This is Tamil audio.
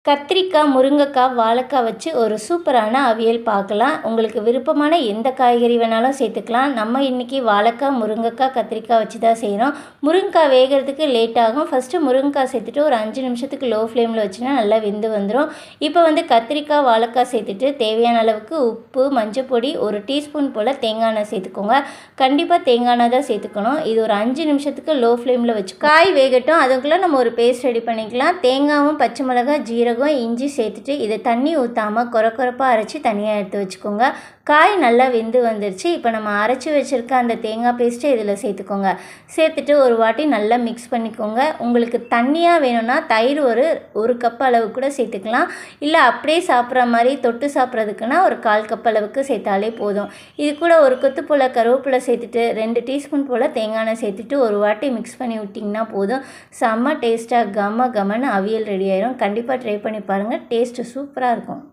கத்திரிக்காய், முருங்கைக்காய், வாழைக்காய் வச்சு ஒரு சூப்பரான அவியல் பார்க்கலாம். உங்களுக்கு விருப்பமான எந்த காய்கறி வேணாலும் சேர்த்துக்கலாம். நம்ம இன்றைக்கி வாழைக்காய், முருங்கைக்காய், கத்திரிக்காய் வச்சு தான் செய்கிறோம். முருங்கைக்காய் வேகிறதுக்கு லேட் ஆகும். ஃபஸ்ட்டு முருங்கைக்காய் சேர்த்துட்டு ஒரு 5 நிமிஷத்துக்கு லோ ஃப்ளேமில் வச்சுன்னா நல்லா வெந்து வந்துடும். இப்போ கத்திரிக்காய், வாழைக்காய் சேர்த்துட்டு தேவையான அளவுக்கு உப்பு, மஞ்சள் பொடி, 1 டீஸ்பூன் போல் தேங்காய் எண்ணெய் சேர்த்துக்கோங்க. கண்டிப்பாக தேங்காய் எண்ணெய் தான் சேர்த்துக்கணும். இது ஒரு 5 நிமிஷத்துக்கு லோ ஃப்ளேமில் வச்சு காய் வேகட்டும். அதுக்குள்ளே நம்ம ஒரு பேஸ்ட் ரெடி பண்ணிக்கலாம். தேங்காயும், பச்சை மிளகாய், ஜீரகம், இஞ்சி சேர்த்துட்டு இதை தண்ணி ஊற்றாமல் கொரப்பாக அரைச்சி தனியாக எடுத்து வச்சுக்கோங்க. காய் நல்லா வெந்து வந்துருச்சு. இப்போ நம்ம அரைச்சி வச்சுருக்க அந்த தேங்காய் பேஸ்ட்டை இதில் சேர்த்துக்கோங்க. சேர்த்துட்டு ஒரு வாட்டி நல்லா மிக்ஸ் பண்ணிக்கோங்க. உங்களுக்கு தண்ணியாக வேணும்னா தயிர் ஒரு கப் அளவு கூட சேர்த்துக்கலாம். இல்லை அப்படியே சாப்பிட்ற மாதிரி தொட்டு சாப்பிட்றதுக்குன்னா ஒரு 1/4 கப் அளவுக்கு சேர்த்தாலே போதும். இது கூட ஒரு கொத்து போல் கருவேப்பிலை சேர்த்துட்டு 2 டீஸ்பூன் போல் தேங்காய் எண்ணெய் சேர்த்துட்டு ஒரு வாட்டி மிக்ஸ் பண்ணி விட்டிங்கன்னா போதும். செம்ம டேஸ்ட்டாக கமன்னு அவியல் ரெடி ஆயிரும். கண்டிப்பாக ட்ரை பண்ணி பாருங்கள். டேஸ்ட்டு சூப்பராக இருக்கும்.